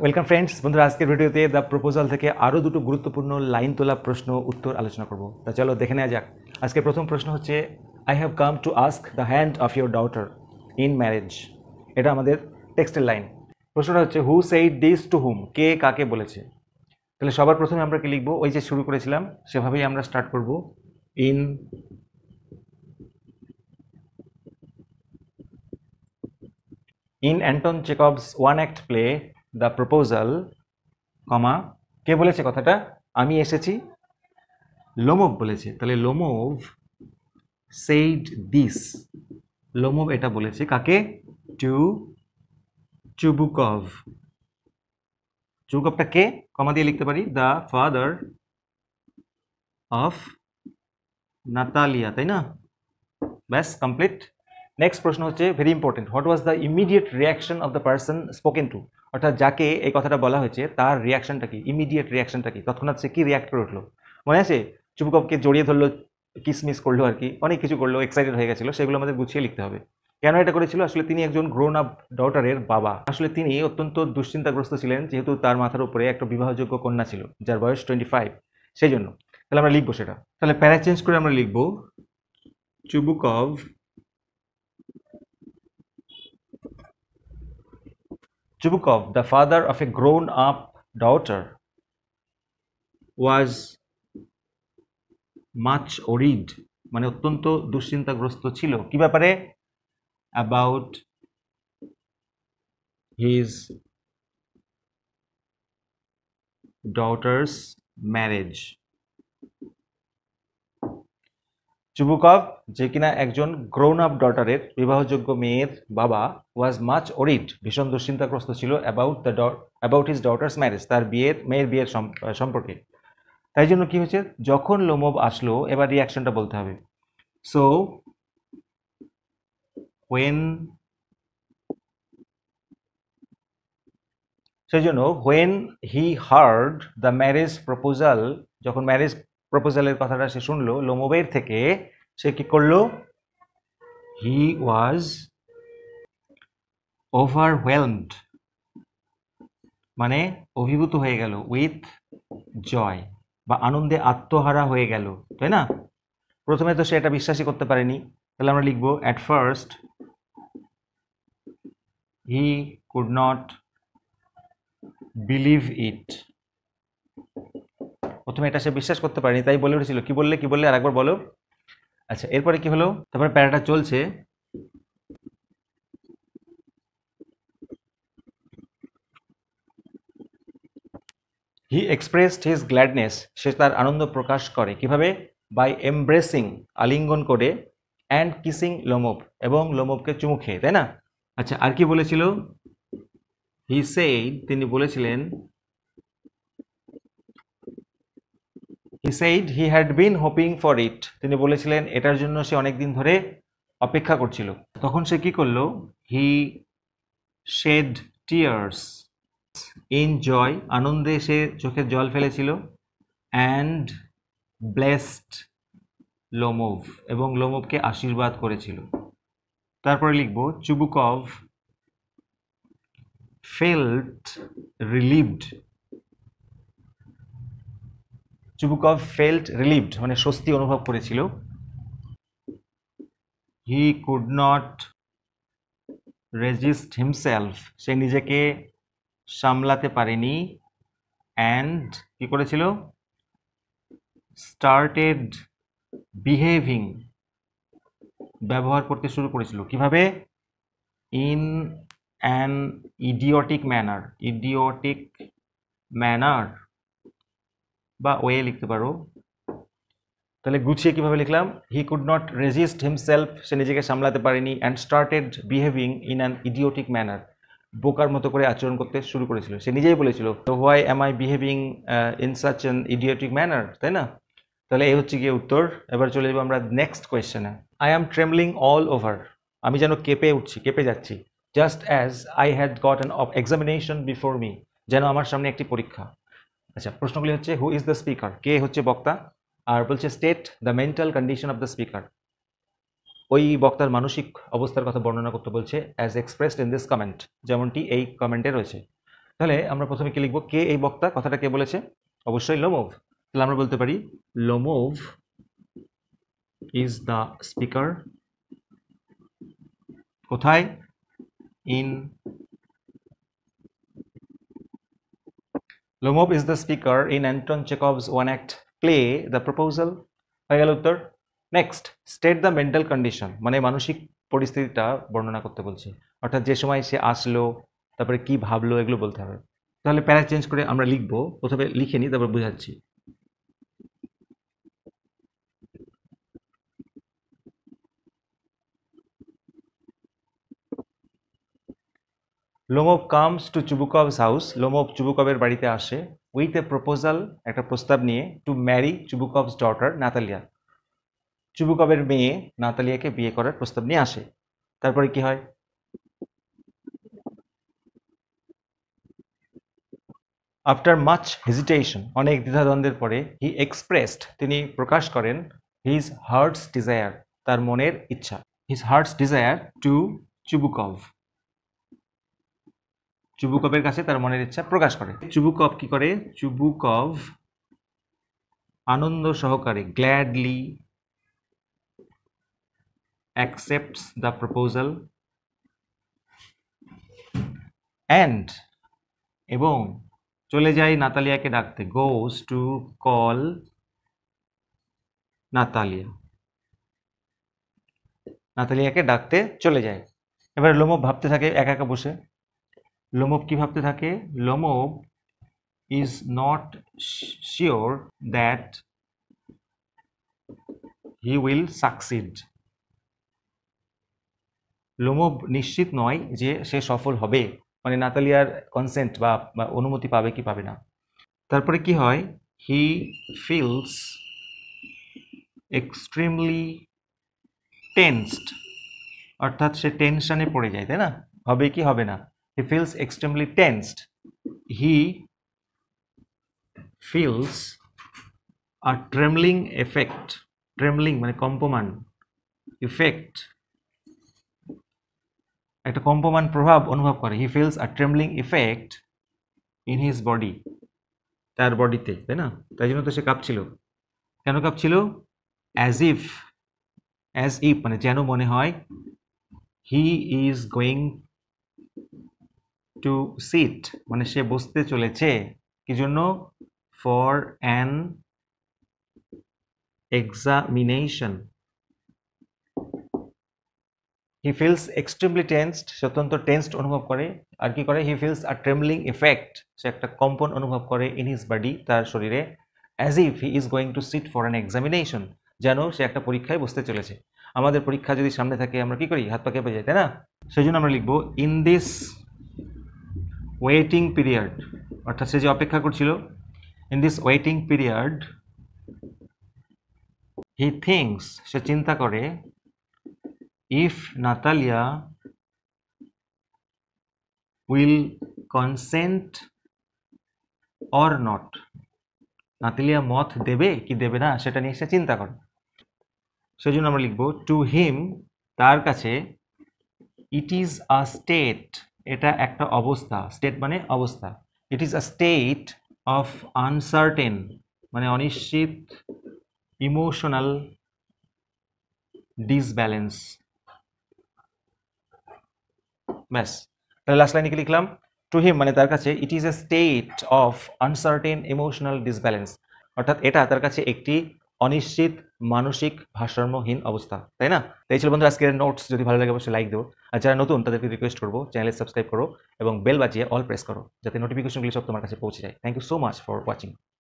Welcome friends, বন্ধুরা আজকের ভিডিওতে দ্য প্রপোজাল থেকে আরও দুটো গুরুত্বপূর্ণ লাইন তোলা প্রশ্ন উত্তর আলোচনা করব। তা চলো দেখে নেওয়া যাক। আজকের প্রথম প্রশ্ন হচ্ছে, I have come to ask the hand of your daughter in marriage. এটা আমাদের টেক্সটের লাইন। প্রশ্নটা হচ্ছে, who said this to whom, কে কাকে বলেছে। তাহলে সবার প্রথমে আমরা কি লিখবো, ওই যে শুরু করেছিলাম সেভাবেই আমরা স্টার্ট করব। In Anton Chekhov's one act play the proposal, comma, কে বলেছে কথাটা, আমি এসেছি, লোমভ বলেছে। তাহলে লোমভ সেইড দিস, লোমভ এটা বলেছে কাকে, টু চুবুকভ। চুবুকভটা কে, কমা দিয়ে লিখতে পারি, দ্য ফাদার অফ নাতালিয়া, তাই না? ব্যাস কমপ্লিট। নেক্সট প্রশ্ন হচ্ছে very important, what was the immediate reaction of the person spoken to. অর্থাৎ যাকে এই কথাটা বলা হয়েছে তার রিয়াকশনটা কি, ইমিডিয়েট রিয়াকশনটা কি, তৎক্ষণাৎ সে কি রিয়াক্ট করে উঠলো। মনে আছে, চুবুকভকে জড়িয়ে ধরলো, কিসমিস করলো, আর কি অনেক কিছু করলো, এক্সাইটেড হয়ে গেছিলো, সেগুলো আমাদের গুছিয়ে লিখতে হবে। কেন এটা করেছিল, আসলে তিনি একজন গ্রোন আপ ডটারের বাবা। আসলে তিনি অত্যন্ত দুশ্চিন্তাগ্রস্ত ছিলেন, যেহেতু তার মাথার উপরে একটা বিবাহযোগ্য কন্যা ছিল যার বয়স 25, সেই জন্য। তাহলে আমরা লিখবো সেটা, তাহলে প্যারা চেঞ্জ করে আমরা লিখবো, Chubukov Chubukov, the father of a grown-up daughter, was much worried, মানে অত্যন্ত দুশ্চিন্তাগ্রস্ত ছিল কি ব্যাপারে, about his daughter's marriage. Chubukov, যে কিনা একজন গ্রোন আপ ডটারের, বিবাহযোগ্য মেয়ের বাবা, ওয়াজ মাচ ওরিড, ভীষণ দুশ্চিন্তাগ্রস্ত ছিল, অ্যাবাউট হিজ ডটার্স ম্যারেজ, তার মেয়ের বিয়ের সম্পর্কে। তাই জন্য কি হয়েছে, যখন লোমভ আসলো, এবার রিয়াকশনটা বলতে হবে। সো সেই জন্য when he heard the marriage proposal, যখন ম্যারেজ প্রপোজালের কথাটা সে শুনলো লোমভের থেকে, সে কি করলো, হি ওয়াজ ওভারওয়েলমড, মানে অভিভূত হয়ে গেল, উইথ জয়, বা আনন্দে আত্মহারা হয়ে গেল, তাই না? প্রথমে তো সে এটা বিশ্বাসই করতে পারেনি, তাহলে আমরা লিখবো, at first he could not believe it. প্রথমে এটা সে বিশ্বাস করতে পারেনি, তাই বলে উঠেছিল, কি বললে আর একবার বলো। আচ্ছা, এরপরে কি হলো, তারপরে প্যারাটা চলছে, হি এক্সপ্রেসড হিজ গ্ল্যাডনেস, সে তার আনন্দ প্রকাশ করে কিভাবে, বাই এমব্রেসিং, আলিঙ্গন করে, অ্যান্ড কিসিং লোমভ, এবং লোমভকে চুমু খেয়ে, তাই না? আচ্ছা, আর কি বলেছিল, হি সেইড, তিনি বলেছিলেন, he said he had been hoping for it, তিনি বলেছিলেন এটার জন্য সে অনেকদিন ধরে অপেক্ষা করছিল। তখন সে কি করলো, হি শেড টিয়ার্স ইন জয়, আনন্দে সে চোখের জল ফেলেছিল, অ্যান্ড ব্লেসড লোমভ, এবং লোমভকে আশীর্বাদ করেছিল। তারপরে লিখব, Chubukov felt relieved, Chubukov felt relieved মানে স্বস্তি অনুভব করেছিল, he could not resist himself, সে নিজেকে সামলাতে পারেনি, অ্যান্ড কি করেছিল, স্টার্টেড বিহেভিং, ব্যবহার করতে শুরু করেছিল কিভাবে, ইন অ্যান ইডিওটিক ম্যানার বা ওয়ে লিখতে পারো। তাহলে গুছিয়ে কিভাবে লিখলাম, he could not resist himself, সে নিজেকে সামলাতে পারেনি, and started behaving in an idiotic manner, বোকার মতো করে আচরণ করতে শুরু করেছিল। সে নিজেই বলেছিল, তো why am I behaving in such an idiotic manner, তাই না? তাহলে এই হচ্ছে গিয়ে উত্তর। এবার চলে যাবো আমরা নেক্সট কোয়েশ্চেনে। I am trembling all over, আমি যেন কেঁপে যাচ্ছি, just as I had got an examination before me, যেন আমার সামনে একটি পরীক্ষা। আচ্ছা, প্রশ্নগুলি হচ্ছে, হু ইজ দ্য স্পিকার, কে হচ্ছে বক্তা, আর বলছে state the mental condition of the speaker, ওই বক্তার মানসিক অবস্থার কথা বর্ণনা করতে বলছে, as expressed in this comment, যেমনটি এই কমেন্টে রয়েছে। তাহলে আমরা প্রথমে কি লিখব, কে এই বক্তা, কথাটা কে বলেছে, অবশ্যই লোমোভ। তাহলে আমরা বলতে পারি লোমোভ ইজ দ্য স্পিকার, কোথায়, in Lomov is the speaker in Anton Chekhov's one act play the proposal. হয়ে গেল উত্তর। Next, state the mental condition, মানে মানসিক পরিস্থিতিটা বর্ণনা করতে বলছে, অর্থাৎ যে সময় সে আসলো, তারপরে কি ভাবলো, এগুলো বলতে হবে। তাহলে প্যারা চেঞ্জ করে আমরা লিখবো, প্রথমে লিখে নিই তারপর বুঝাচ্ছি। Lomov comes to Chubukov's house, Lomov চুবুকভের বাড়িতে আসে, উইথ এ প্রপোজাল, একটা প্রস্তাব নিয়ে, to marry Chubukov's daughter Natalia, চুবুকভের মেয়ে নাতালিয়াকে বিয়ে করার প্রস্তাব নিয়ে আসে। তারপরে কি হয়, আফটার মাচ হেজিটেশন, অনেক দ্বিধাদ্বন্দ্বের পরে, হি এক্সপ্রেসড, তিনি প্রকাশ করেন, হিজ হার্টস ডিজায়ার, তার মনের ইচ্ছা, his heart's desire to Chubukov, চুবুকভের কাছে তার মনের ইচ্ছা প্রকাশ করে। চুবুকভ কি করে, চুবুকভ আনন্দ সহকারে, gladly accepts the proposal and এবং চলে যায় নাতালিয়াকে ডাকতে, goes to call নাতালিয়া, নাতালিয়াকে ডাকতে চলে যায়। এবার লোমোভ ভাবতে থাকে একা একা বসে। লোমোভ কি ভাবতে থাকে, Lomov is not sure that he will succeed, Lomov নিশ্চিত নয় যে সে সফল হবে, মানে নাতালিয়ার কনসেন্ট বা অনুমতি পাবে কি পাবে না। তারপরে কি হয়, হি ফিলস এক্সট্রিমলি টেন্সড, অর্থাৎ সে টেনশনে পড়ে যায়, তাই না, হবে কি হবে না, হি feels extremely tensed, he feels a trembling effect, trembling মানে কম্পমান, ইফেক্ট একটা কম্পমান প্রভাব অনুভব করে, he feels a trembling effect in his body, তার বডিতে, তাই না, তাই জন্য তো সে কাঁপছিল। কেন কাঁপছিল, অ্যাজ ইফ মানে যেন মনে হয়, he is going to sit মানে সে বসতে চলেছে, কি জন্য, for an examination, he feels extremely tensed, সে অত্যন্ত টেন্সড অনুভব করে, আর কি করে, he feels a trembling effect, সে একটা কম্পন অনুভব করে, ইন হিজ বডি, তার শরীরে, as if he is going to sit for an examination, যেন সে একটা পরীক্ষায় বসতে চলেছে। আমাদের পরীক্ষা যদি সামনে থাকে আমরা কি করি, হাত পা কেঁপে যাই, তাই না, সেই জন্য আমরা লিখবো ইন দিস ওয়েটিং পিরিয়ড, অর্থাৎ সে যে অপেক্ষা করছিল, in this waiting period he thinks, সে চিন্তা করে, if Natalia will consent or not, Natalia মত দেবে কি দেবে না সেটা নিয়ে সে চিন্তা করে। সেই জন্য আমরা লিখবো টু হিম, তার কাছে, ইট ইজ আ স্টেট, এটা একটা অবস্থা, স্টেট মানে অবস্থা, it is a state of uncertain মানে অনিশ্চিত, ইমোশনাল ডিসব্যালেন্স। ব্যাস, তাহলে লাস্ট লাইনে কি লিখলাম, টু হিম মানে তার কাছে, it is a state of uncertain emotional disbalance, অর্থাৎ এটা তার কাছে একটি অনিশ্চিত মানসিক ভারসাম্যহীন অবস্থা, তাই না। তাই ছিল বন্ধুরা আজকের নোটস, যদি ভালো লাগে অবশ্যই লাইক দেবো, আর যারা নতুন তাদেরকে রিকোয়েস্ট করবো চ্যানেলে সাবস্ক্রাইব করো এবং বেল বাজিয়ে অল প্রেস করো, যাতে নোটিফিকেশনগুলি সব তোমার কাছে পৌঁছে যায়। Thank you so much for watching.